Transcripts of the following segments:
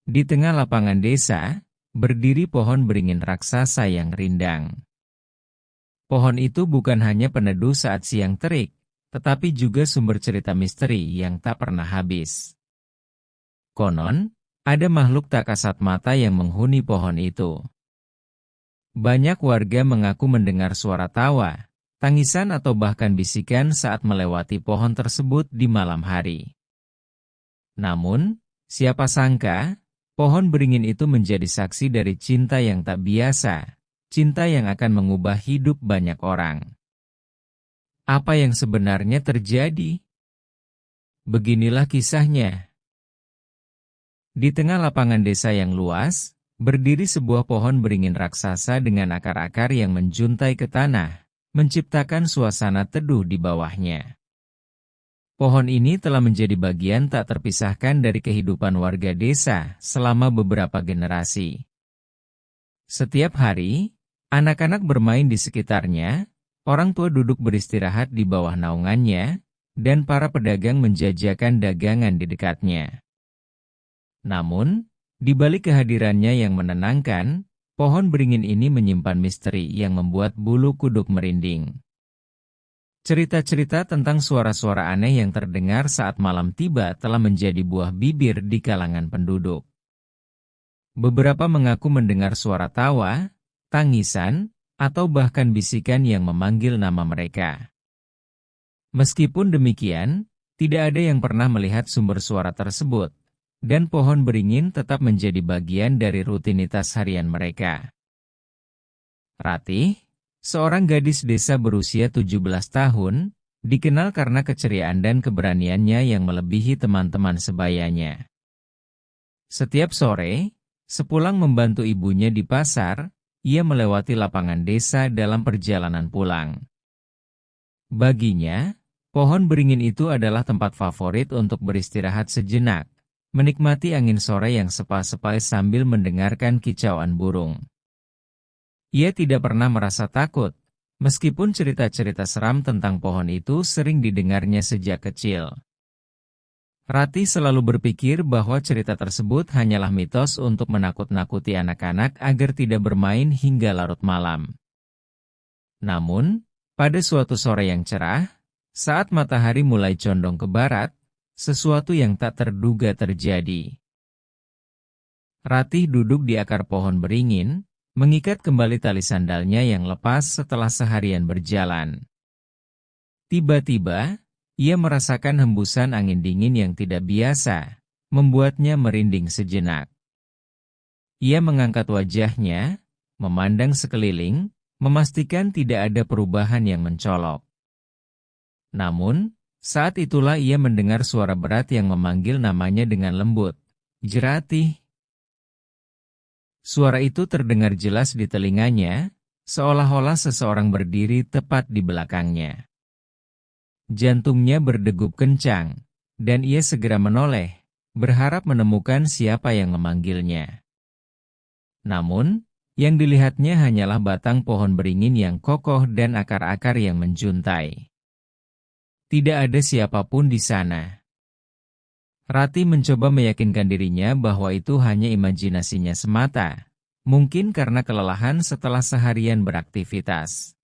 Di tengah lapangan desa, berdiri pohon beringin raksasa yang rindang. Pohon itu bukan hanya peneduh saat siang terik, tetapi juga sumber cerita misteri yang tak pernah habis. Konon, ada makhluk tak kasat mata yang menghuni pohon itu. Banyak warga mengaku mendengar suara tawa, tangisan atau bahkan bisikan saat melewati pohon tersebut di malam hari. Namun, siapa sangka, pohon beringin itu menjadi saksi dari cinta yang tak biasa, cinta yang akan mengubah hidup banyak orang. Apa yang sebenarnya terjadi? Beginilah kisahnya. Di tengah lapangan desa yang luas, berdiri sebuah pohon beringin raksasa dengan akar-akar yang menjuntai ke tanah, menciptakan suasana teduh di bawahnya. Pohon ini telah menjadi bagian tak terpisahkan dari kehidupan warga desa selama beberapa generasi. Setiap hari, anak-anak bermain di sekitarnya, orang tua duduk beristirahat di bawah naungannya, dan para pedagang menjajakan dagangan di dekatnya. Namun, di balik kehadirannya yang menenangkan, pohon beringin ini menyimpan misteri yang membuat bulu kuduk merinding. Cerita-cerita tentang suara-suara aneh yang terdengar saat malam tiba telah menjadi buah bibir di kalangan penduduk. Beberapa mengaku mendengar suara tawa, tangisan, atau bahkan bisikan yang memanggil nama mereka. Meskipun demikian, tidak ada yang pernah melihat sumber suara tersebut, dan pohon beringin tetap menjadi bagian dari rutinitas harian mereka. Ratih, seorang gadis desa berusia 17 tahun, dikenal karena keceriaan dan keberaniannya yang melebihi teman-teman sebayanya. Setiap sore, sepulang membantu ibunya di pasar, ia melewati lapangan desa dalam perjalanan pulang. Baginya, pohon beringin itu adalah tempat favorit untuk beristirahat sejenak, menikmati angin sore yang sepa-sepa sambil mendengarkan kicauan burung. Ia tidak pernah merasa takut, meskipun cerita-cerita seram tentang pohon itu sering didengarnya sejak kecil. Ratih selalu berpikir bahwa cerita tersebut hanyalah mitos untuk menakut-nakuti anak-anak agar tidak bermain hingga larut malam. Namun, pada suatu sore yang cerah, saat matahari mulai condong ke barat, sesuatu yang tak terduga terjadi. Ratih duduk di akar pohon beringin, mengikat kembali tali sandalnya yang lepas setelah seharian berjalan. Tiba-tiba, ia merasakan hembusan angin dingin yang tidak biasa, membuatnya merinding sejenak. Ia mengangkat wajahnya, memandang sekeliling, memastikan tidak ada perubahan yang mencolok. Namun, saat itulah ia mendengar suara berat yang memanggil namanya dengan lembut, "Jeratih." Suara itu terdengar jelas di telinganya, seolah-olah seseorang berdiri tepat di belakangnya. Jantungnya berdegup kencang, dan ia segera menoleh, berharap menemukan siapa yang memanggilnya. Namun, yang dilihatnya hanyalah batang pohon beringin yang kokoh dan akar-akar yang menjuntai. Tidak ada siapapun di sana. Ratih mencoba meyakinkan dirinya bahwa itu hanya imajinasinya semata, mungkin karena kelelahan setelah seharian beraktivitas.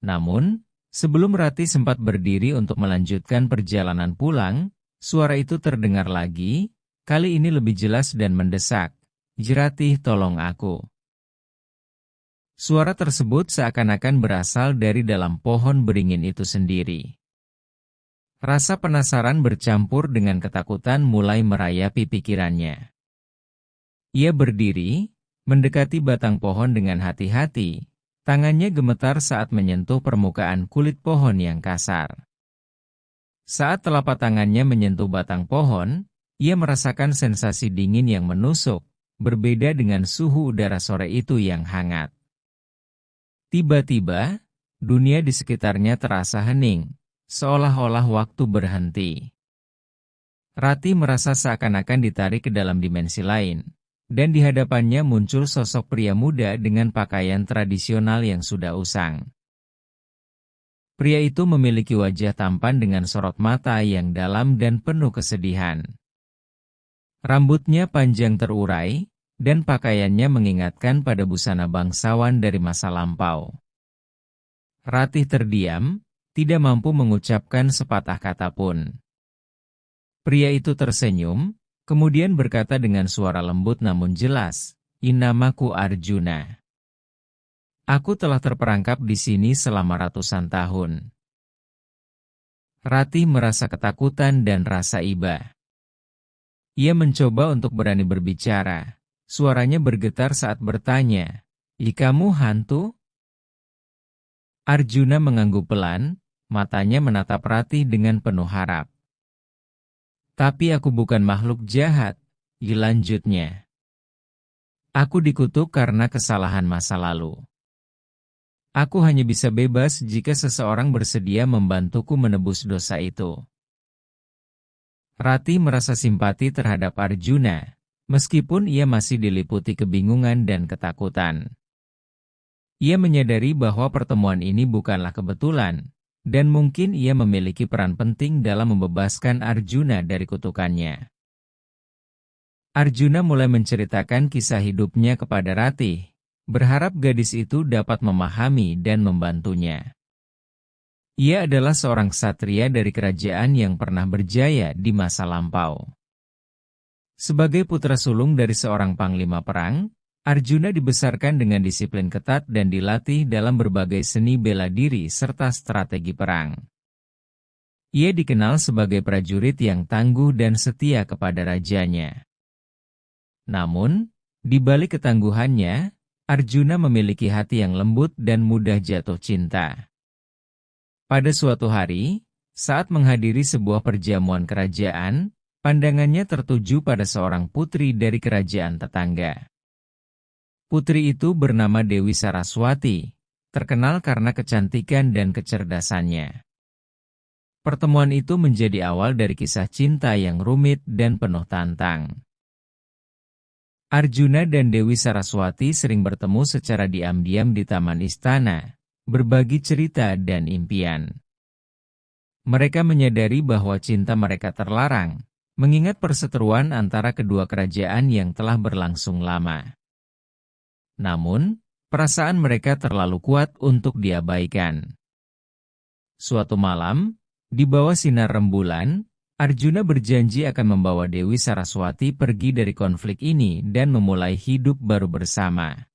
Namun, sebelum Ratih sempat berdiri untuk melanjutkan perjalanan pulang, suara itu terdengar lagi, kali ini lebih jelas dan mendesak, "Jeratih, tolong aku." Suara tersebut seakan-akan berasal dari dalam pohon beringin itu sendiri. Rasa penasaran bercampur dengan ketakutan mulai merayapi pikirannya. Ia berdiri, mendekati batang pohon dengan hati-hati, tangannya gemetar saat menyentuh permukaan kulit pohon yang kasar. Saat telapak tangannya menyentuh batang pohon, ia merasakan sensasi dingin yang menusuk, berbeda dengan suhu udara sore itu yang hangat. Tiba-tiba, dunia di sekitarnya terasa hening, seolah-olah waktu berhenti. Ratih merasa seakan-akan ditarik ke dalam dimensi lain, dan di hadapannya muncul sosok pria muda dengan pakaian tradisional yang sudah usang. Pria itu memiliki wajah tampan dengan sorot mata yang dalam dan penuh kesedihan. Rambutnya panjang terurai, dan pakaiannya mengingatkan pada busana bangsawan dari masa lampau. Ratih terdiam, tidak mampu mengucapkan sepatah kata pun. Pria itu tersenyum, kemudian berkata dengan suara lembut namun jelas, "Namaku Arjuna. Aku telah terperangkap di sini selama ratusan tahun." Ratih merasa ketakutan dan rasa iba. Ia mencoba untuk berani berbicara. Suaranya bergetar saat bertanya, "Kamu hantu?" Arjuna mengangguk pelan, matanya menatap Ratih dengan penuh harap. "Tapi aku bukan makhluk jahat," lanjutnya. "Aku dikutuk karena kesalahan masa lalu. Aku hanya bisa bebas jika seseorang bersedia membantuku menebus dosa itu." Ratih merasa simpati terhadap Arjuna, meskipun ia masih diliputi kebingungan dan ketakutan. Ia menyadari bahwa pertemuan ini bukanlah kebetulan, dan mungkin ia memiliki peran penting dalam membebaskan Arjuna dari kutukannya. Arjuna mulai menceritakan kisah hidupnya kepada Ratih, berharap gadis itu dapat memahami dan membantunya. Ia adalah seorang ksatria dari kerajaan yang pernah berjaya di masa lampau. Sebagai putra sulung dari seorang panglima perang, Arjuna dibesarkan dengan disiplin ketat dan dilatih dalam berbagai seni bela diri serta strategi perang. Ia dikenal sebagai prajurit yang tangguh dan setia kepada rajanya. Namun, di balik ketangguhannya, Arjuna memiliki hati yang lembut dan mudah jatuh cinta. Pada suatu hari, saat menghadiri sebuah perjamuan kerajaan, pandangannya tertuju pada seorang putri dari kerajaan tetangga. Putri itu bernama Dewi Saraswati, terkenal karena kecantikan dan kecerdasannya. Pertemuan itu menjadi awal dari kisah cinta yang rumit dan penuh tantang. Arjuna dan Dewi Saraswati sering bertemu secara diam-diam di taman istana, berbagi cerita dan impian. Mereka menyadari bahwa cinta mereka terlarang, mengingat perseteruan antara kedua kerajaan yang telah berlangsung lama. Namun, perasaan mereka terlalu kuat untuk diabaikan. Suatu malam, di bawah sinar rembulan, Arjuna berjanji akan membawa Dewi Saraswati pergi dari konflik ini dan memulai hidup baru bersama.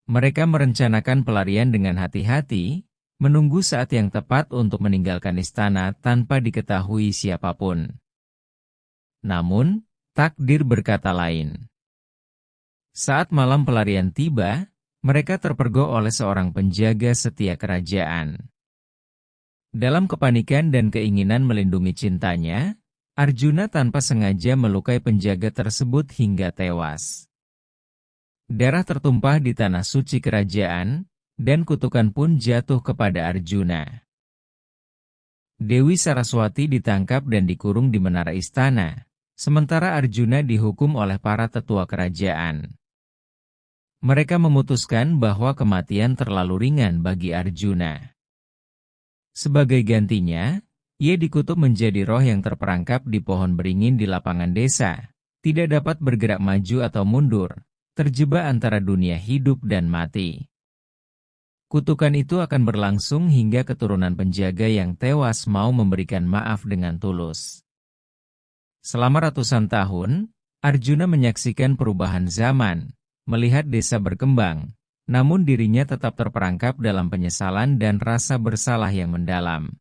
Mereka merencanakan pelarian dengan hati-hati, menunggu saat yang tepat untuk meninggalkan istana tanpa diketahui siapapun. Namun, takdir berkata lain. Saat malam pelarian tiba, mereka terpergok oleh seorang penjaga setia kerajaan. Dalam kepanikan dan keinginan melindungi cintanya, Arjuna tanpa sengaja melukai penjaga tersebut hingga tewas. Darah tertumpah di tanah suci kerajaan, dan kutukan pun jatuh kepada Arjuna. Dewi Saraswati ditangkap dan dikurung di menara istana, sementara Arjuna dihukum oleh para tetua kerajaan. Mereka memutuskan bahwa kematian terlalu ringan bagi Arjuna. Sebagai gantinya, ia dikutuk menjadi roh yang terperangkap di pohon beringin di lapangan desa, tidak dapat bergerak maju atau mundur, terjebak antara dunia hidup dan mati. Kutukan itu akan berlangsung hingga keturunan penjaga yang tewas mau memberikan maaf dengan tulus. Selama ratusan tahun, Arjuna menyaksikan perubahan zaman, melihat desa berkembang, namun dirinya tetap terperangkap dalam penyesalan dan rasa bersalah yang mendalam.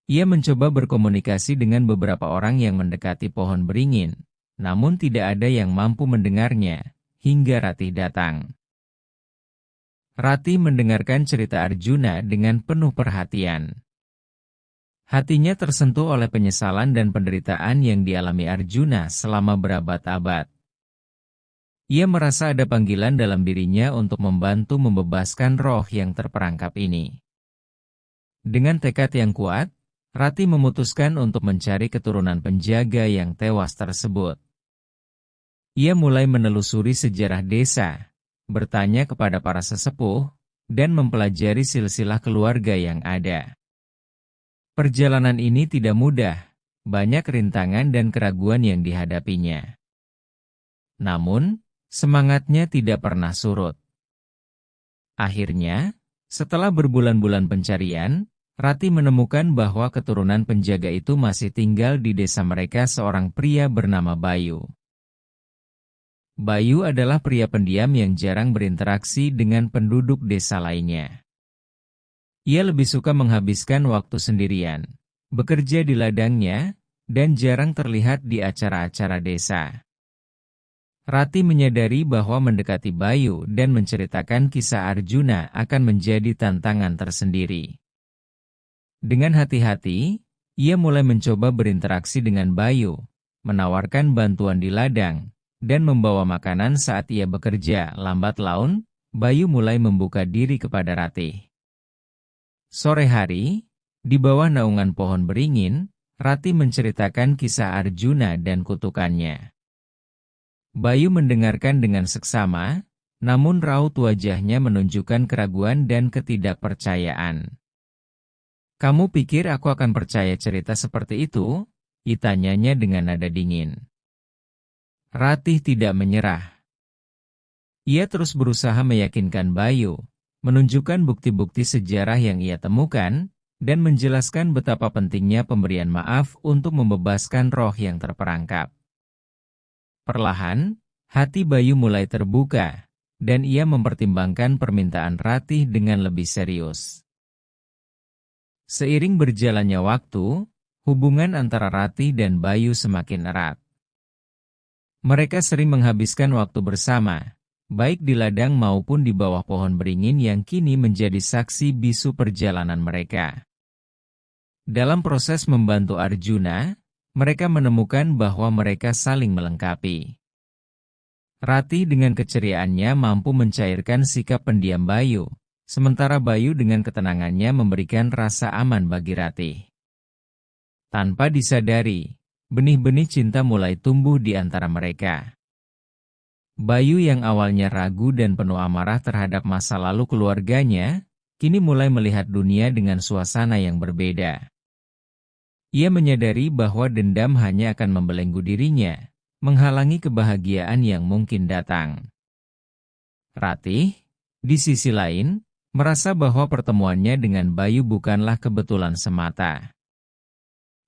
Ia mencoba berkomunikasi dengan beberapa orang yang mendekati pohon beringin, namun tidak ada yang mampu mendengarnya, hingga Ratih datang. Ratih mendengarkan cerita Arjuna dengan penuh perhatian. Hatinya tersentuh oleh penyesalan dan penderitaan yang dialami Arjuna selama berabad-abad. Ia merasa ada panggilan dalam dirinya untuk membantu membebaskan roh yang terperangkap ini. Dengan tekad yang kuat, Ratih memutuskan untuk mencari keturunan penjaga yang tewas tersebut. Ia mulai menelusuri sejarah desa, bertanya kepada para sesepuh, dan mempelajari silsilah keluarga yang ada. Perjalanan ini tidak mudah, banyak rintangan dan keraguan yang dihadapinya. Namun, semangatnya tidak pernah surut. Akhirnya, setelah berbulan-bulan pencarian, Rati menemukan bahwa keturunan penjaga itu masih tinggal di desa mereka, seorang pria bernama Bayu. Bayu adalah pria pendiam yang jarang berinteraksi dengan penduduk desa lainnya. Ia lebih suka menghabiskan waktu sendirian, bekerja di ladangnya, dan jarang terlihat di acara-acara desa. Rati menyadari bahwa mendekati Bayu dan menceritakan kisah Arjuna akan menjadi tantangan tersendiri. Dengan hati-hati, ia mulai mencoba berinteraksi dengan Bayu, menawarkan bantuan di ladang, dan membawa makanan saat ia bekerja. Lambat laun, Bayu mulai membuka diri kepada Rati. Sore hari, di bawah naungan pohon beringin, Rati menceritakan kisah Arjuna dan kutukannya. Bayu mendengarkan dengan seksama, namun raut wajahnya menunjukkan keraguan dan ketidakpercayaan. "Kamu pikir aku akan percaya cerita seperti itu?" ditanyanya dengan nada dingin. Ratih tidak menyerah. Ia terus berusaha meyakinkan Bayu, menunjukkan bukti-bukti sejarah yang ia temukan, dan menjelaskan betapa pentingnya pemberian maaf untuk membebaskan roh yang terperangkap. Perlahan, hati Bayu mulai terbuka, dan ia mempertimbangkan permintaan Ratih dengan lebih serius. Seiring berjalannya waktu, hubungan antara Ratih dan Bayu semakin erat. Mereka sering menghabiskan waktu bersama, baik di ladang maupun di bawah pohon beringin yang kini menjadi saksi bisu perjalanan mereka. Dalam proses membantu Arjuna, mereka menemukan bahwa mereka saling melengkapi. Ratih dengan keceriaannya mampu mencairkan sikap pendiam Bayu, sementara Bayu dengan ketenangannya memberikan rasa aman bagi Ratih. Tanpa disadari, benih-benih cinta mulai tumbuh di antara mereka. Bayu yang awalnya ragu dan penuh amarah terhadap masa lalu keluarganya, kini mulai melihat dunia dengan suasana yang berbeda. Ia menyadari bahwa dendam hanya akan membelenggu dirinya, menghalangi kebahagiaan yang mungkin datang. Ratih, di sisi lain, merasa bahwa pertemuannya dengan Bayu bukanlah kebetulan semata.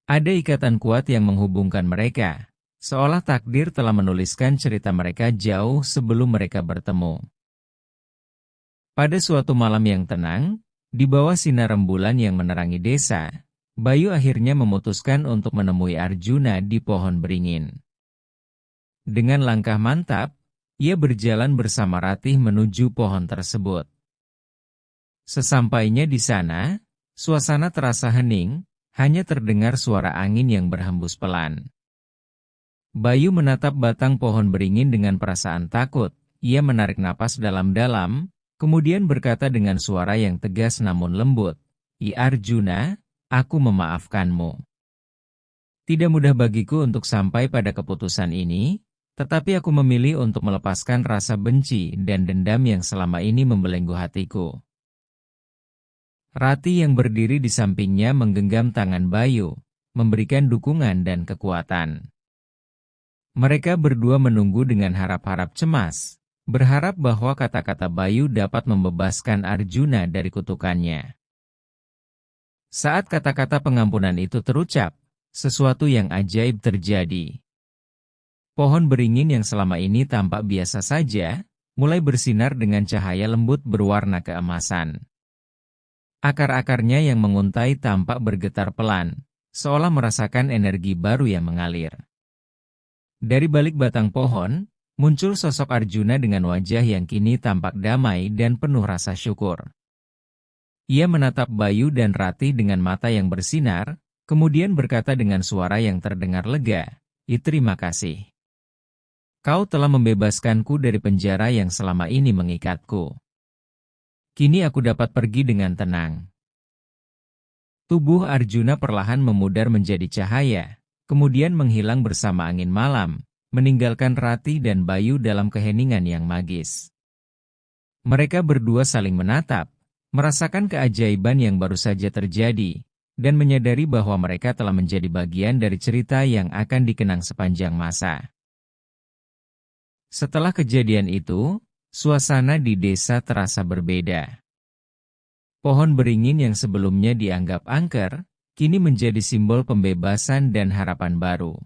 Ada ikatan kuat yang menghubungkan mereka, seolah takdir telah menuliskan cerita mereka jauh sebelum mereka bertemu. Pada suatu malam yang tenang, di bawah sinar rembulan yang menerangi desa, Bayu akhirnya memutuskan untuk menemui Arjuna di pohon beringin. Dengan langkah mantap, ia berjalan bersama Ratih menuju pohon tersebut. Sesampainya di sana, suasana terasa hening, hanya terdengar suara angin yang berhembus pelan. Bayu menatap batang pohon beringin dengan perasaan takut. Ia menarik napas dalam-dalam, kemudian berkata dengan suara yang tegas namun lembut, "I Arjuna, aku memaafkanmu. Tidak mudah bagiku untuk sampai pada keputusan ini, tetapi aku memilih untuk melepaskan rasa benci dan dendam yang selama ini membelenggu hatiku." Rati yang berdiri di sampingnya menggenggam tangan Bayu, memberikan dukungan dan kekuatan. Mereka berdua menunggu dengan harap-harap cemas, berharap bahwa kata-kata Bayu dapat membebaskan Arjuna dari kutukannya. Saat kata-kata pengampunan itu terucap, sesuatu yang ajaib terjadi. Pohon beringin yang selama ini tampak biasa saja, mulai bersinar dengan cahaya lembut berwarna keemasan. Akar-akarnya yang menguntai tampak bergetar pelan, seolah merasakan energi baru yang mengalir. Dari balik batang pohon, muncul sosok Arjuna dengan wajah yang kini tampak damai dan penuh rasa syukur. Ia menatap Bayu dan Ratih dengan mata yang bersinar, kemudian berkata dengan suara yang terdengar lega, "Terima kasih. Kau telah membebaskanku dari penjara yang selama ini mengikatku. Kini aku dapat pergi dengan tenang." Tubuh Arjuna perlahan memudar menjadi cahaya, kemudian menghilang bersama angin malam, meninggalkan Ratih dan Bayu dalam keheningan yang magis. Mereka berdua saling menatap, merasakan keajaiban yang baru saja terjadi, dan menyadari bahwa mereka telah menjadi bagian dari cerita yang akan dikenang sepanjang masa. Setelah kejadian itu, suasana di desa terasa berbeda. Pohon beringin yang sebelumnya dianggap angker, kini menjadi simbol pembebasan dan harapan baru.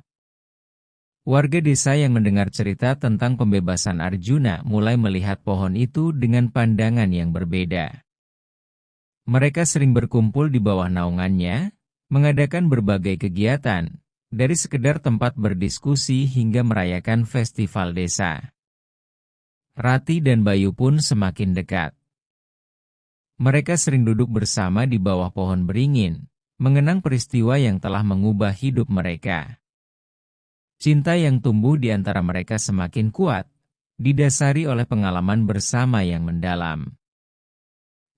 Warga desa yang mendengar cerita tentang pembebasan Arjuna mulai melihat pohon itu dengan pandangan yang berbeda. Mereka sering berkumpul di bawah naungannya, mengadakan berbagai kegiatan, dari sekedar tempat berdiskusi hingga merayakan festival desa. Rati dan Bayu pun semakin dekat. Mereka sering duduk bersama di bawah pohon beringin, mengenang peristiwa yang telah mengubah hidup mereka. Cinta yang tumbuh di antara mereka semakin kuat, didasari oleh pengalaman bersama yang mendalam.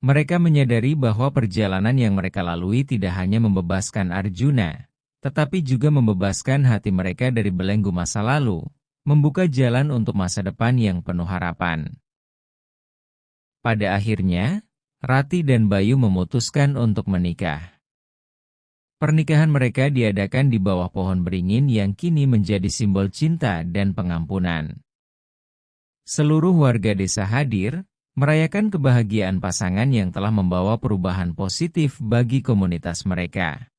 Mereka menyadari bahwa perjalanan yang mereka lalui tidak hanya membebaskan Arjuna, tetapi juga membebaskan hati mereka dari belenggu masa lalu, membuka jalan untuk masa depan yang penuh harapan. Pada akhirnya, Rati dan Bayu memutuskan untuk menikah. Pernikahan mereka diadakan di bawah pohon beringin yang kini menjadi simbol cinta dan pengampunan. Seluruh warga desa hadir, merayakan kebahagiaan pasangan yang telah membawa perubahan positif bagi komunitas mereka.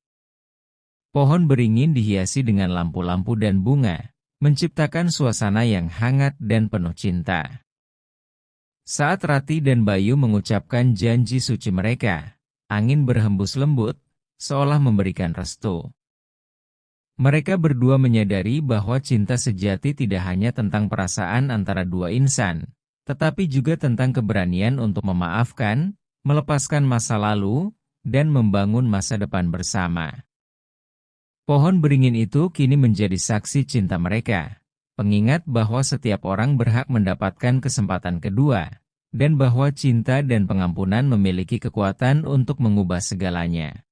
Pohon beringin dihiasi dengan lampu-lampu dan bunga, menciptakan suasana yang hangat dan penuh cinta. Saat Rati dan Bayu mengucapkan janji suci mereka, angin berhembus lembut, seolah memberikan restu. Mereka berdua menyadari bahwa cinta sejati tidak hanya tentang perasaan antara dua insan, tetapi juga tentang keberanian untuk memaafkan, melepaskan masa lalu, dan membangun masa depan bersama. Pohon beringin itu kini menjadi saksi cinta mereka, pengingat bahwa setiap orang berhak mendapatkan kesempatan kedua, dan bahwa cinta dan pengampunan memiliki kekuatan untuk mengubah segalanya.